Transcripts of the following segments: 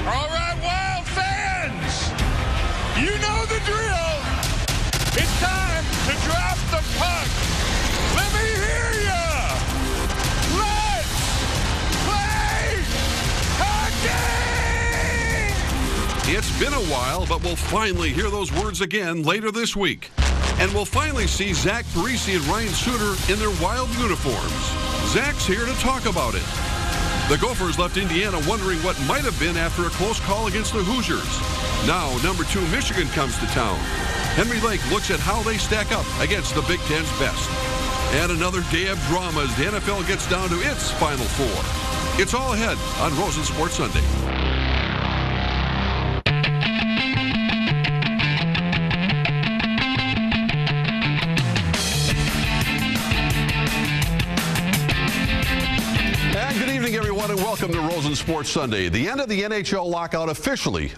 All right, Wild fans, you know the drill. It's time to drop the puck. Let me hear ya. Let's play hockey! It's been a while, but we'll finally hear those words again later this week. And we'll finally see Zach Parise and Ryan Suter in their Wild uniforms. Zach's here to talk about it. The Gophers left Indiana wondering what might have been after a close call against the Hoosiers. Now, number 2 Michigan comes to town. Henry Lake looks at how they stack up against the Big Ten's best. And another day of drama as the NFL gets down to its Final Four. It's all ahead on Rosen Sports Sunday. And welcome to Rosen Sports Sunday. The end of the NHL lockout officially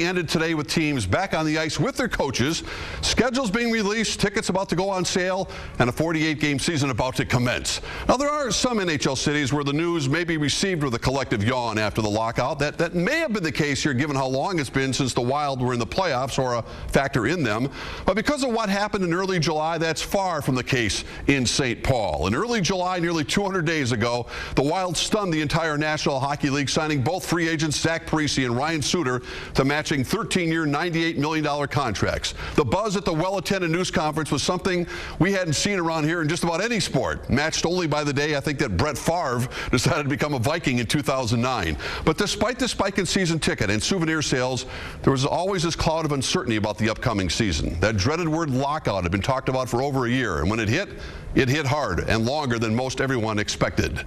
ended today with teams back on the ice with their coaches, schedules being released, tickets about to go on sale, and a 48-game season about to commence. Now, there are some NHL cities where the news may be received with a collective yawn after the lockout. That may have been the case here given how long it's been since the Wild were in the playoffs or a factor in them. But because of what happened in early July, that's far from the case in St. Paul. In early July, nearly 200 days ago, the Wild stunned the entire National Hockey League, signing both free agents Zach Parise and Ryan Suter to matching 13-year, $98 million contracts. The buzz at the well-attended news conference was something we hadn't seen around here in just about any sport, matched only by the day I think that Brett Favre decided to become a Viking in 2009. But despite the spike in season ticket and souvenir sales, there was always this cloud of uncertainty about the upcoming season. That dreaded word lockout had been talked about for over a year, and when it hit hard and longer than most everyone expected.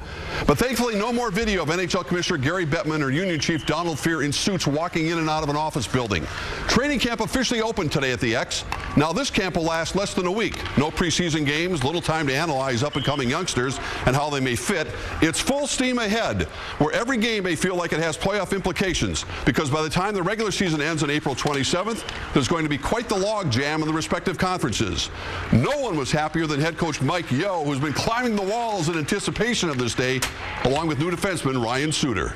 But thankfully, no more video of NHL Commissioner Gary Bettman or Union Chief Donald Fehr in suits walking in and out of an office building. Training camp officially opened today at the X. Now, this camp will last less than a week. No preseason games, little time to analyze up-and-coming youngsters and how they may fit. It's full steam ahead, where every game may feel like it has playoff implications, because by the time the regular season ends on April 27th, there's going to be quite the log jam in the respective conferences. No one was happier than head coach Mike Yeo, who's been climbing the walls in anticipation of this day, along with new defenseman Ryan Suter.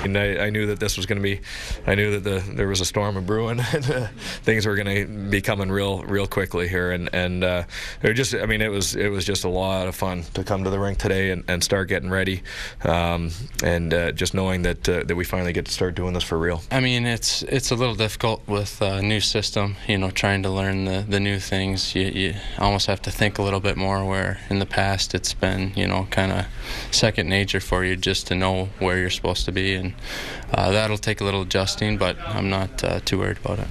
And I knew that this was going to be, I knew that there was a storm of brewing, and things were going to be coming real quickly here, and it just, I mean, it was just a lot of fun to come to the rink today and start getting ready, and just knowing that we finally get to start doing this for real. I mean, it's a little difficult with a new system, you know, trying to learn the new things. You almost have to think a little bit more, where in the past it's been, you know, kind of second nature for you just to know where you're supposed to be, and that'll take a little adjusting, but I'm not too worried about it.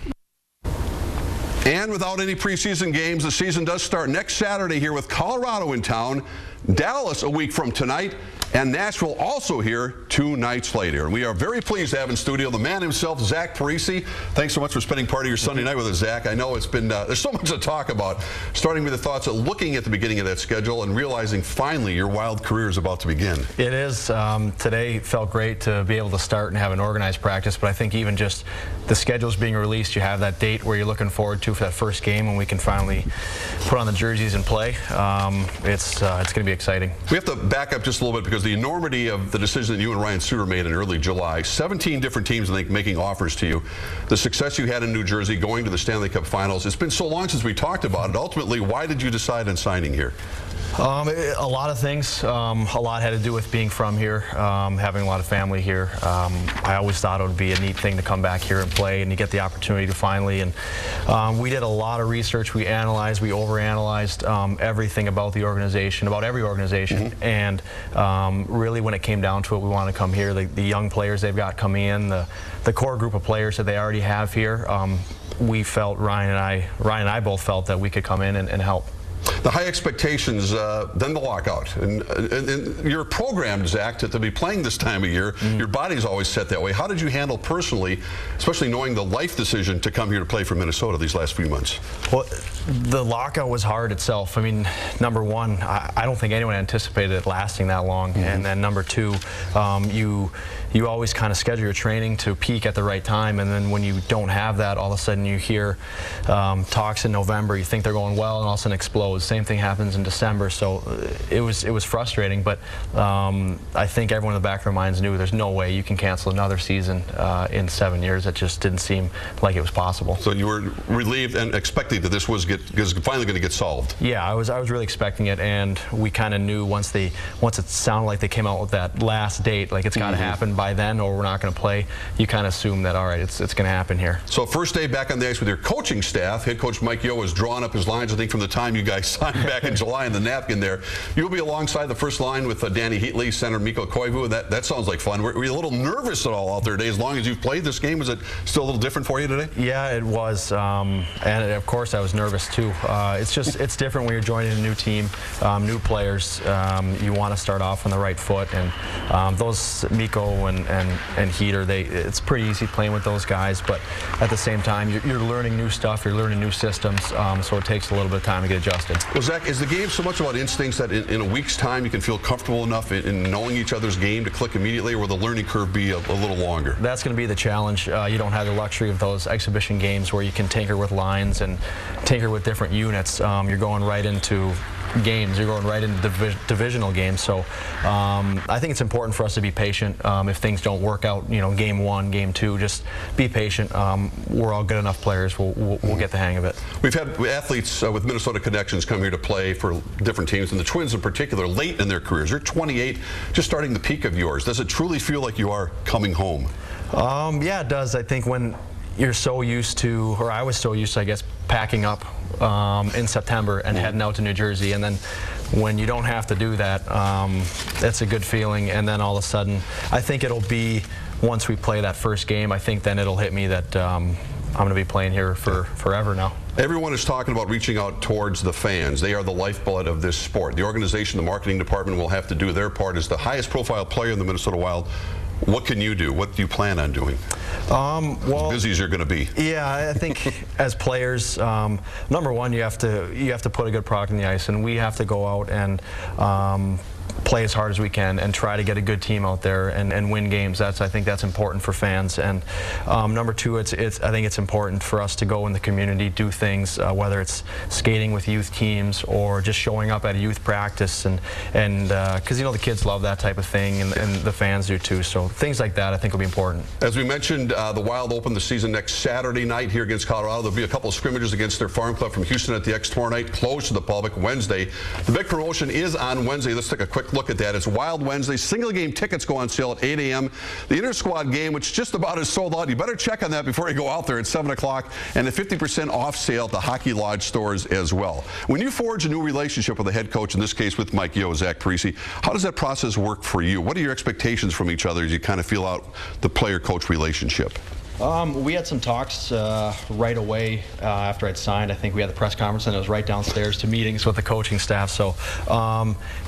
And without any preseason games, the season does start next Saturday here with Colorado in town, Dallas a week from tonight, and Nashville also here 2 nights later. And we are very pleased to have in studio the man himself, Zach Parise. Thanks so much for spending part of your Sunday night with us, Zach. I know it's been, there's so much to talk about, starting with the thoughts of looking at the beginning of that schedule and realizing finally your Wild career is about to begin. It is. Today felt great to be able to start and have an organized practice, but I think even just the schedule's being released, you have that date where you're looking forward to for that first game when we can finally put on the jerseys and play. It's going to be exciting. We have to back up just a little bit because the enormity of the decision that you and Ryan Suter made in early July, 17 different teams, I think, making offers to you, the success you had in New Jersey, going to the Stanley Cup Finals. It's been so long since we talked about it. Ultimately, why did you decide on signing here? A lot of things. A lot had to do with being from here, having a lot of family here. I always thought it would be a neat thing to come back here and play, and you get the opportunity to finally. And we did a lot of research. We analyzed, we overanalyzed everything about the organization, about every organization. And really, when it came down to it, we wanted to come here. The young players they've got coming in, the core group of players that they already have here. We felt, Ryan and I both felt that we could come in and help. The high expectations, then the lockout. And you're programmed, Zach, to be playing this time of year. Your body's always set that way. How did you handle personally, especially knowing the life decision to come here to play for Minnesota these last few months? Well, the lockout was hard itself. I mean, number one, I don't think anyone anticipated it lasting that long. And then number two, you you always kind of schedule your training to peak at the right time, and then when you don't have that, all of a sudden you hear talks in November, you think they're going well, and all of a sudden explodes. Same thing happens in December, so it was frustrating, but I think everyone in the back of their minds knew there's no way you can cancel another season in 7 years. It just didn't seem like it was possible. So you were relieved and expecting that this was finally going to get solved. Yeah, I was really expecting it, and we kind of knew once it sounded like they came out with that last date, like it's got to happen by then or we're not going to play, you kind of assume that, all right, it's going to happen here. So first day back on the ice with your coaching staff, head coach Mike Yeo has drawn up his lines, I think, from the time you guys signed back in July in the napkin there. You'll be alongside the first line with Danny Heatley, center Mikko Koivu. That sounds like fun. Were you a little nervous at all out there today as long as you've played this game? Was it still a little different for you today? Yeah, it was, and of course I was nervous too. It's different when you're joining a new team, new players. You want to start off on the right foot, and those Mikko and Heater, it's pretty easy playing with those guys, but at the same time you're learning new stuff, you're learning new systems, so it takes a little bit of time to get adjusted. Well, Zach, is the game so much about instincts that in a week's time you can feel comfortable enough in knowing each other's game to click immediately, or will the learning curve be a little longer? That's going to be the challenge. You don't have the luxury of those exhibition games where you can tinker with lines and tinker with different units. You're going right into games. You're going right into divisional games. So I think it's important for us to be patient. If things don't work out, game one, game two, just be patient. We're all good enough players. We'll get the hang of it. We've had athletes with Minnesota connections come here to play for different teams, and the Twins in particular, late in their careers. You're 28, just starting the peak of yours. Does it truly feel like you are coming home? Yeah, it does. I think when you're so used to, or I was so used to, I guess, packing up in September and heading out to New Jersey, and then when you don't have to do that, that's a good feeling. And then all of a sudden, I think it'll be, once we play that first game, I think then it'll hit me that I'm going to be playing here for forever now. Everyone is talking about reaching out towards the fans. They are the lifeblood of this sport. The organization, the marketing department will have to do their part. As the highest profile player in the Minnesota Wild, what can you do? What do you plan on doing? Well, as busy as you're going to be. Yeah, I think as players, number one, you have to put a good product on the ice, and we have to go out and play as hard as we can and try to get a good team out there and win games. I think that's important for fans. And number two, I think it's important for us to go in the community, do things, whether it's skating with youth teams or just showing up at a youth practice, and because the kids love that type of thing, and the fans do too. So things like that I think will be important. As we mentioned, the Wild open the season next Saturday night here against Colorado. There'll be a couple of scrimmages against their farm club from Houston at the X tomorrow night, closed to the public Wednesday. The big promotion is on Wednesday. Let's take a quick look at that. It's Wild Wednesday. Single game tickets go on sale at 8 a.m. The inter-squad game, which just about is sold out. You better check on that before you go out there at 7 o'clock. And the 50% off sale at the Hockey Lodge stores as well. When you forge a new relationship with a head coach, in this case with Mike Yeo, Zach Parise, how does that process work for you? What are your expectations from each other as you kind of feel out the player-coach relationship? We had some talks right away after I'd signed. I think we had the press conference, and it was right downstairs to meetings with the coaching staff. So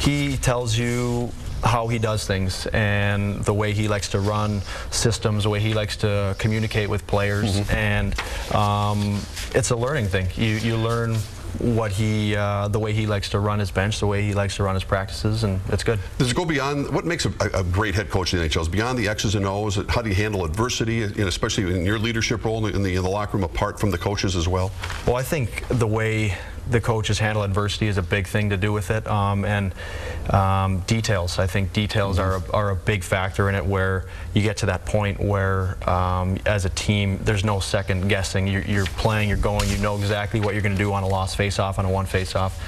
he tells you how he does things and the way he likes to run systems, the way he likes to communicate with players, and it's a learning thing. You learn what the way he likes to run his bench, the way he likes to run his practices, and it's good. Does it go beyond what makes a great head coach in the NHL? Is beyond the X's and O's? How do you handle adversity, especially in your leadership role in the locker room, apart from the coaches as well? Well, I think the way the coaches handle adversity is a big thing to do with it, and details. I think details are a big factor in it, where you get to that point where as a team there's no second guessing. You're playing, you're going, you know exactly what you're going to do on a lost face-off, on a one face-off.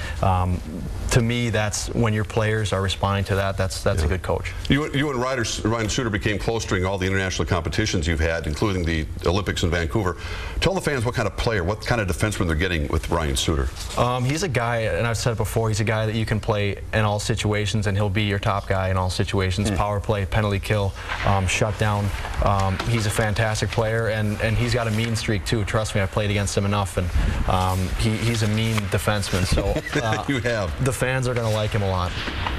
To me, that's when your players are responding to that, that's a good coach. You and Ryan Suter became close during all the international competitions you've had, including the Olympics in Vancouver. Tell the fans what kind of player, what kind of defenseman they're getting with Ryan Suter. He's a guy, and I've said it before, he's a guy that you can play in all situations, and he'll be your top guy in all situations. Power play, penalty kill, shutdown. He's a fantastic player, and he's got a mean streak too. Trust me, I've played against him enough, and he's a mean defenseman. So you have. fans are going to like him a lot.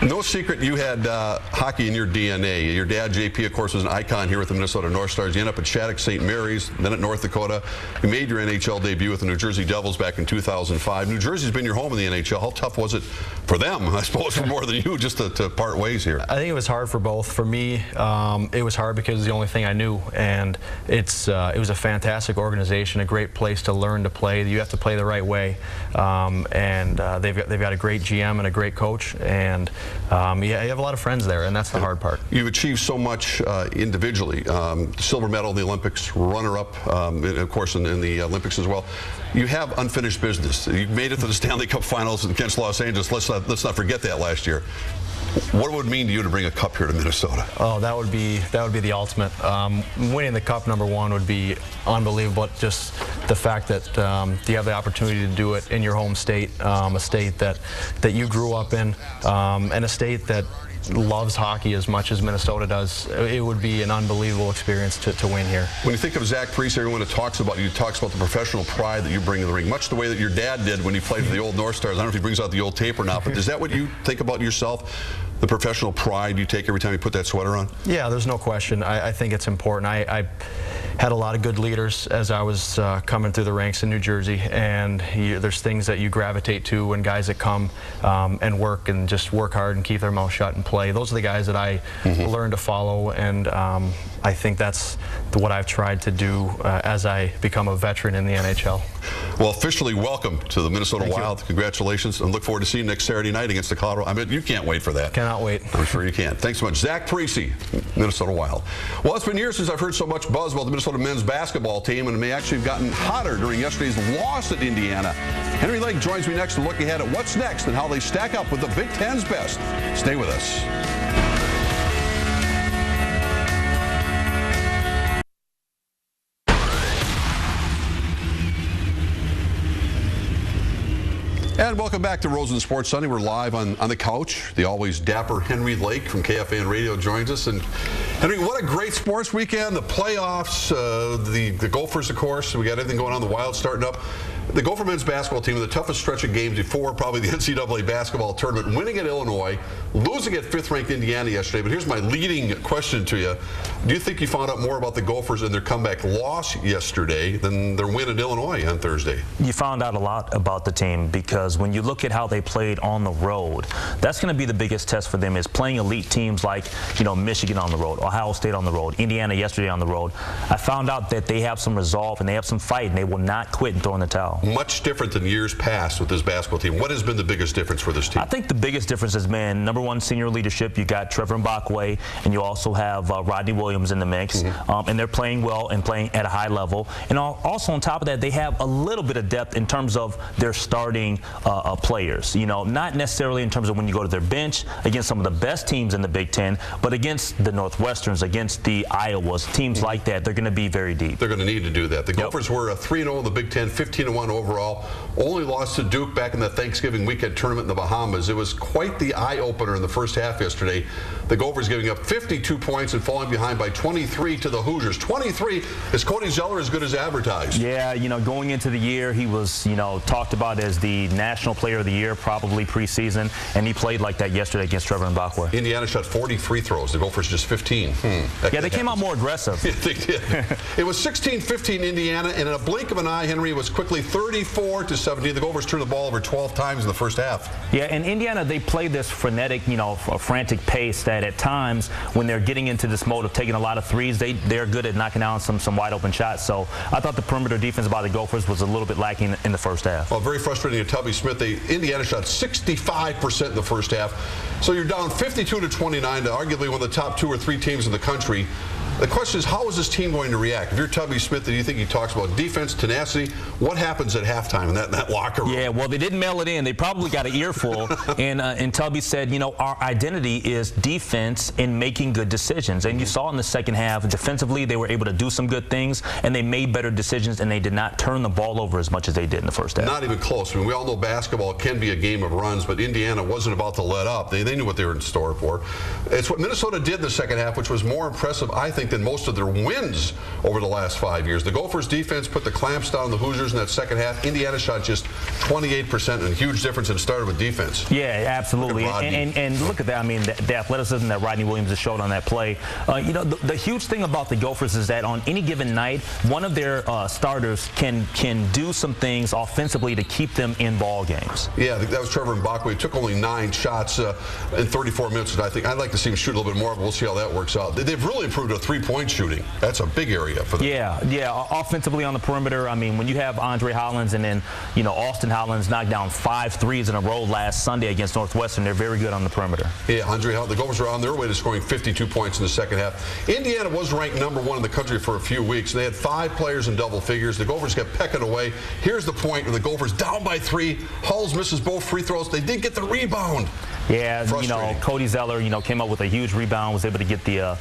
No secret you had hockey in your DNA. Your dad, JP, of course, was an icon here with the Minnesota North Stars. You ended up at Shattuck St. Mary's, then at North Dakota. You made your NHL debut with the New Jersey Devils back in 2005. New Jersey's been your home in the NHL. How tough was it for them, I suppose, for more than you, just to part ways here? I think it was hard for both. For me, it was hard because it was the only thing I knew, and it was a fantastic organization, a great place to learn to play. You have to play the right way, and they've got a great GM and a great coach, and you have a lot of friends there, and that's the hard part. You've achieved so much individually. Silver medal in the Olympics, runner-up, of course, in the Olympics as well. You have unfinished business. You made it to the Stanley Cup Finals against Los Angeles. Let's not forget that last year. What would it mean to you to bring a cup here to Minnesota? Oh, that would be the ultimate. Winning the cup, #1, would be unbelievable. But just the fact that you have the opportunity to do it in your home state, a state that you grew up in, and a state that loves hockey as much as Minnesota does, it would be an unbelievable experience to win here. When you think of Zach Parise, everyone that talks about you talks about the professional pride that you bring to the ring, much the way that your dad did when he played for the old North Stars. I don't know if he brings out the old tape or not, but is that what you think about yourself? The professional pride you take every time you put that sweater on? Yeah, there's no question. I think it's important. I had a lot of good leaders as I was coming through the ranks in New Jersey, and there's things that you gravitate to when guys that come and work and just work hard and keep their mouth shut and play. Those are the guys that I learned to follow, and I think that's what I've tried to do as I become a veteran in the NHL. Well, officially welcome to the Minnesota Wild. Thank you. Congratulations, and look forward to seeing you next Saturday night against the Colorado. I mean, you can't wait for that. Cannot wait. I'm sure you can. Thanks so much. Zach Parise, Minnesota Wild. Well, it's been years since I've heard so much buzz about the Minnesota men's basketball team, and it may actually have gotten hotter during yesterday's loss at Indiana. Henry Lake joins me next to look ahead at what's next and how they stack up with the Big Ten's best. Stay with us. And welcome back to Rosen Sports Sunday. We're live on the couch. The always dapper Henry Lake from KFAN Radio joins us. And Henry, what a great sports weekend. The playoffs, the Gophers, of course. We got everything going on. The Wild starting up. The Gopher men's basketball team in the toughest stretch of games before probably the NCAA basketball tournament, winning at Illinois, losing at 5th-ranked Indiana yesterday. But here's my leading question to you. Do you think you found out more about the Gophers and their comeback loss yesterday than their win at Illinois on Thursday? You found out a lot about the team because when you look at how they played on the road, that's going to be the biggest test for them, is playing elite teams like, Michigan on the road, Ohio State on the road, Indiana yesterday on the road. I found out that they have some resolve and they have some fight, and they will not quit and throw in the towel. Much different than years past with this basketball team. What has been the biggest difference for this team? I think the biggest difference has been, #1, senior leadership. You got Trevor Mbakwe, and you also have Rodney Williams in the mix, and they're playing well and playing at a high level. And also on top of that, they have a little bit of depth in terms of their starting players. Not necessarily in terms of when you go to their bench against some of the best teams in the Big Ten, but against the Northwesterns, against the Iowas, teams like that, they're going to be very deep. They're going to need to do that. The Gophers were 3-0 in the Big Ten, 15-1 overall. Only lost to Duke back in the Thanksgiving weekend tournament in the Bahamas. It was quite the eye-opener in the first half yesterday. The Gophers giving up 52 points and falling behind by 23 to the Hoosiers. 23. Is Cody Zeller as good as advertised? Yeah, going into the year, he was, talked about as the National Player of the Year, probably preseason, and he played like that yesterday against Trevor Mbakwe. Indiana shot 40 free throws. The Gophers just 15. Yeah, they came out more aggressive. Yeah, they did. It was 16-15 Indiana, and in a blink of an eye, Henry, it was quickly 34-17. The Gophers turned the ball over 12 times in the first half. Yeah, and Indiana, they play this frenetic, frantic pace that at times when they're getting into this mode of taking a lot of threes, they're good at knocking down some wide open shots. So I thought the perimeter defense by the Gophers was a little bit lacking in the first half. Well, very frustrating at Tubby Smith. Indiana shot 65% in the first half. So you're down 52-29 to arguably one of the top 2 or 3 teams in the country. The question is, how is this team going to react? If you're Tubby Smith, do you think he talks about defense, tenacity? What happens at halftime in that locker room? Yeah, well, they didn't mail it in. They probably got an earful. and Tubby said, our identity is defense and making good decisions. And you saw in the second half, defensively, they were able to do some good things, and they made better decisions, and they did not turn the ball over as much as they did in the first half. Not even close. I mean, we all know basketball can be a game of runs, but Indiana wasn't about to let up. They knew what they were in store for. It's what Minnesota did in the second half, which was more impressive, I think, think, than most of their wins over the last 5 years. The Gophers defense put the clamps down on the Hoosiers in that second half. Indiana shot just 28%, and a huge difference, and it started with defense. Yeah, absolutely. And look at that. I mean, the athleticism that Rodney Williams has showed on that play. You know, the huge thing about the Gophers is that on any given night, one of their starters can do some things offensively to keep them in ball games. Yeah, that was Trevor Mbakwe. He took only 9 shots in 34 minutes, and I think I'd like to see him shoot a little bit more, but we'll see how that works out. They've really improved their three-point shooting. That's a big area for them. Yeah. Offensively on the perimeter, I mean, when you have Andre Hollins and then, you know, Austin Hollins knocked down 5 threes in a row last Sunday against Northwestern, they're very good on the perimeter. Yeah, Andre Hollins, the Gophers are on their way to scoring 52 points in the second half. Indiana was ranked #1 in the country for a few weeks. They had 5 players in double figures. The Gophers kept pecking away. Here's the point where the Gophers down by 3. Hulls misses both free throws. They did get the rebound. Yeah, you know, Cody Zeller, you know, came up with a huge rebound, was able to get the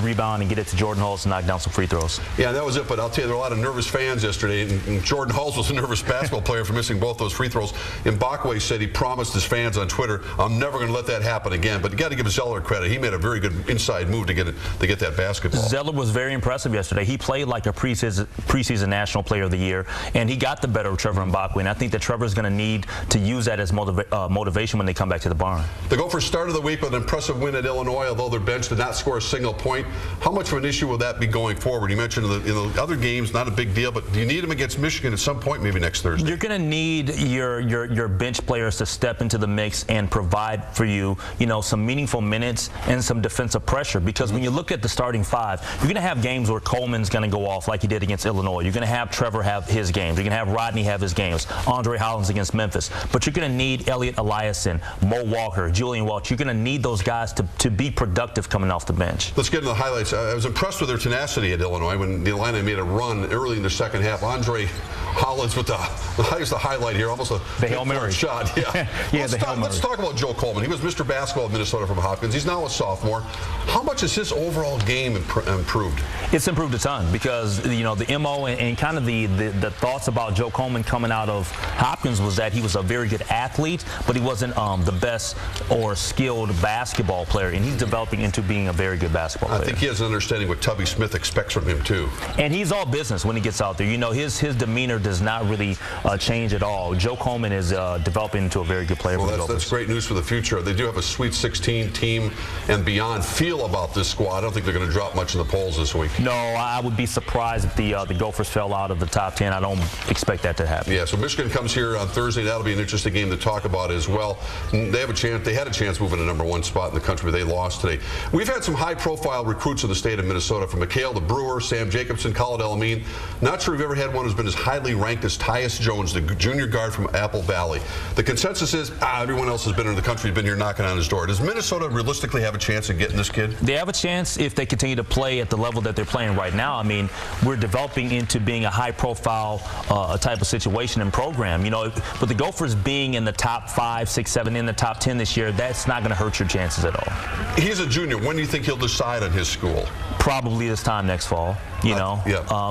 rebound and get it to Jordan Hulls to knock down some free throws. Yeah, that was it. But I'll tell you, there were a lot of nervous fans yesterday, and Jordan Hulls was a nervous basketball player for missing both those free throws. Mbakwe said he promised his fans on Twitter, "I'm never going to let that happen again." But you got to give Zeller credit. He made a very good inside move to get that basketball. Zeller was very impressive yesterday. He played like a preseason National Player of the Year, and he got the better of Trevor Mbakwe. And I think that Trevor's going to need to use that as motivation when they come back to the barn. The Gophers started the week with an impressive win at Illinois, although their bench did not score a single point. How much of an issue will that be going forward? You mentioned in the other games, not a big deal, but do you need them against Michigan at some point, maybe next Thursday? You're going to need your bench players to step into the mix and provide for you, you know, some meaningful minutes and some defensive pressure. Because when you look at the starting 5, you're going to have games where Coleman's going to go off like he did against Illinois. You're going to have Trevor have his games. You're going to have Rodney have his games. Andre Hollins against Memphis. But you're going to need Elliot Eliason, Mo Walker, Julian Welch. You're going to need those guys to be productive coming off the bench. Let's get into the highlights. I was impressed with their tenacity at Illinois when the Illini made a run early in the second half. Andre Hollins with the highlight here, almost a Hail Mary shot. Yeah, let's talk about Joe Coleman. He was Mr. Basketball of Minnesota from Hopkins. He's now a sophomore. How much has his overall game improved? It's improved a ton because, you know, the MO and kind of the thoughts about Joe Coleman coming out of Hopkins was that he was a very good athlete, but he wasn't the best or skilled basketball player, and he's developing into being a very good basketball player. I think he has an understanding what Tubby Smith expects from him too. And he's all business when he gets out there. You know, his demeanor does not really change at all. Joe Coleman is developing into a very good player. Well, that's great news for the future. They do have a Sweet 16 team and beyond feel about this squad. I don't think they're going to drop much in the polls this week. No, I would be surprised if the Gophers fell out of the top 10. I don't expect that to happen. Yeah, so Michigan comes here on Thursday. That'll be an interesting game to talk about as well. They have a chance. They had a chance moving to #1 spot in the country, but they lost today. We've had some high-profile recruits in the state of Minnesota, from McHale to Brewer, Sam Jacobson, Khalid El-Amin. Not sure we've ever had one who's been as highly ranked as Tyus Jones, the junior guard from Apple Valley. The consensus is everyone else has been in the country, been here knocking on his door. Does Minnesota realistically have a chance of getting this kid? They have a chance if they continue to play at the level that they're playing right now. I mean, we're developing into being a high-profile type of situation and program. You know, but the Gophers being in the top 5, 6, 7, in the top 10 this year, that's not going to hurt your chances at all. He's a junior. When do you think he'll decide on his school? Probably this time next fall. You know,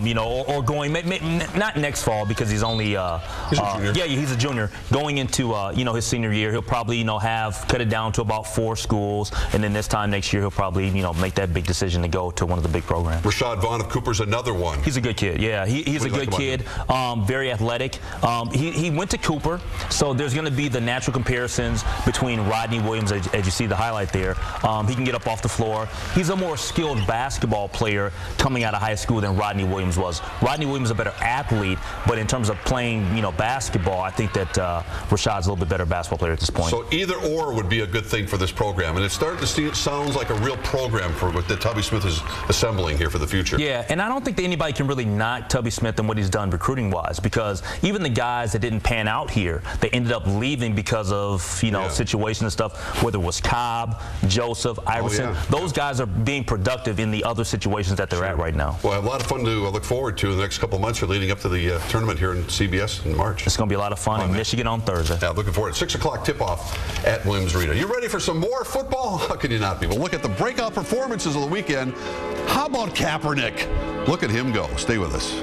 you know, or going not next fall because he's only he's a junior. Yeah, he's a junior. Going into you know, his senior year, he'll probably, you know, cut it down to about 4 schools, and then this time next year he'll probably, you know, make that big decision to go to one of the big programs. Rashad Vaughn of Cooper's another one. He's a good kid. Yeah, he's a good kid. Very athletic. He went to Cooper, so there's going to be the natural comparisons between Rodney Williams, as you see the highlight there. He can get up off the floor. He's a more skilled basketball player coming out of high school than Rodney Williams was. Rodney Williams is a better athlete, but in terms of playing, you know, basketball, I think that Rashad's a little bit better basketball player at this point. So either or would be a good thing for this program, and it's starting to see, it sounds like a real program for what Tubby Smith is assembling here for the future. Yeah, and I don't think that anybody can really knock Tubby Smith and what he's done recruiting-wise, because even the guys that didn't pan out here, they ended up leaving because of, you know, situations and stuff, whether it was Cobb, Joseph, Iverson. Those guys are being productive in the other situations that they're at right now. Well, I have a lot of fun to look forward to the next couple of months leading up to the tournament here in CBS in March. It's going to be a lot of fun in Michigan on Thursday. Yeah, looking forward. 6 o'clock tip-off at Williams Arena. You ready for some more football? How can you not be? We'll look at the breakout performances of the weekend. How about Kaepernick? Look at him go. Stay with us.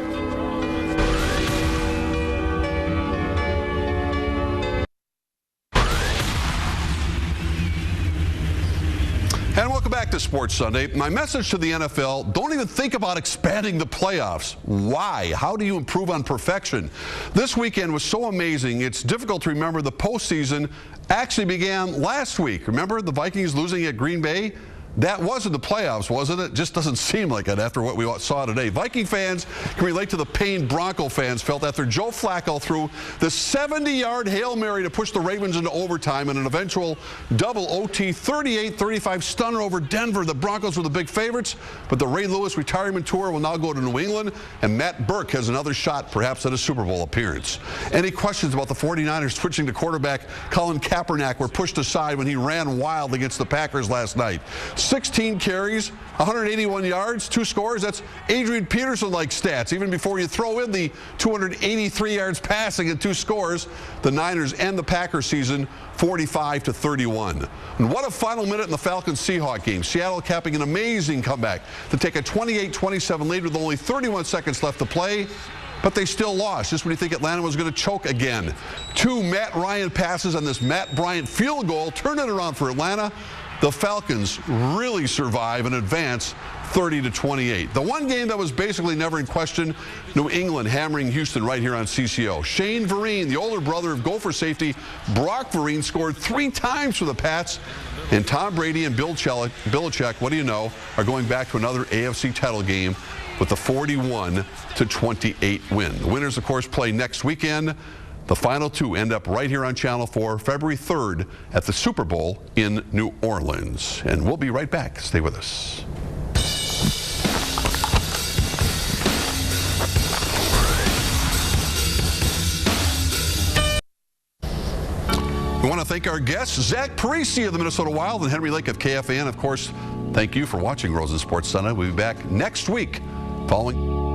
And welcome back to to Sports Sunday. My message to the NFL, don't even think about expanding the playoffs. Why? How do you improve on perfection? This weekend was so amazing, it's difficult to remember the postseason actually began last week. Remember the Vikings losing at Green Bay? That wasn't the playoffs, wasn't it? Just doesn't seem like it after what we saw today. Viking fans can relate to the pain Bronco fans felt after Joe Flacco threw the 70-yard Hail Mary to push the Ravens into overtime in an eventual double OT 38-35 stunner over Denver. The Broncos were the big favorites, but the Ray Lewis retirement tour will now go to New England, and Matt Burke has another shot perhaps at a Super Bowl appearance. Any questions about the 49ers switching to quarterback Colin Kaepernick were pushed aside when he ran wild against the Packers last night. 16 carries, 181 yards, 2 scores. That's Adrian Peterson-like stats. Even before you throw in the 283 yards passing and 2 scores, the Niners end the Packers season 45-31. And what a final minute in the Falcons-Seahawks game. Seattle capping an amazing comeback to take a 28-27 lead with only 31 seconds left to play. But they still lost. Just when you think Atlanta was going to choke again. 2 Matt Ryan passes on this Matt Bryant field goal turned it around for Atlanta. The Falcons really survive and advance 30-28. The one game that was basically never in question, New England hammering Houston right here on CCO. Shane Vereen, the older brother of Gopher safety Brock Vereen, scored 3 times for the Pats. And Tom Brady and Bill Belichick, what do you know, are going back to another AFC title game with the 41-28 win. The winners, of course, play next weekend. The final 2 end up right here on Channel 4, February 3rd at the Super Bowl in New Orleans. And we'll be right back. Stay with us. We want to thank our guests, Zach Parisi of the Minnesota Wild and Henry Lake of KFAN. Of course, thank you for watching Rosen Sports Sunday. We'll be back next week following...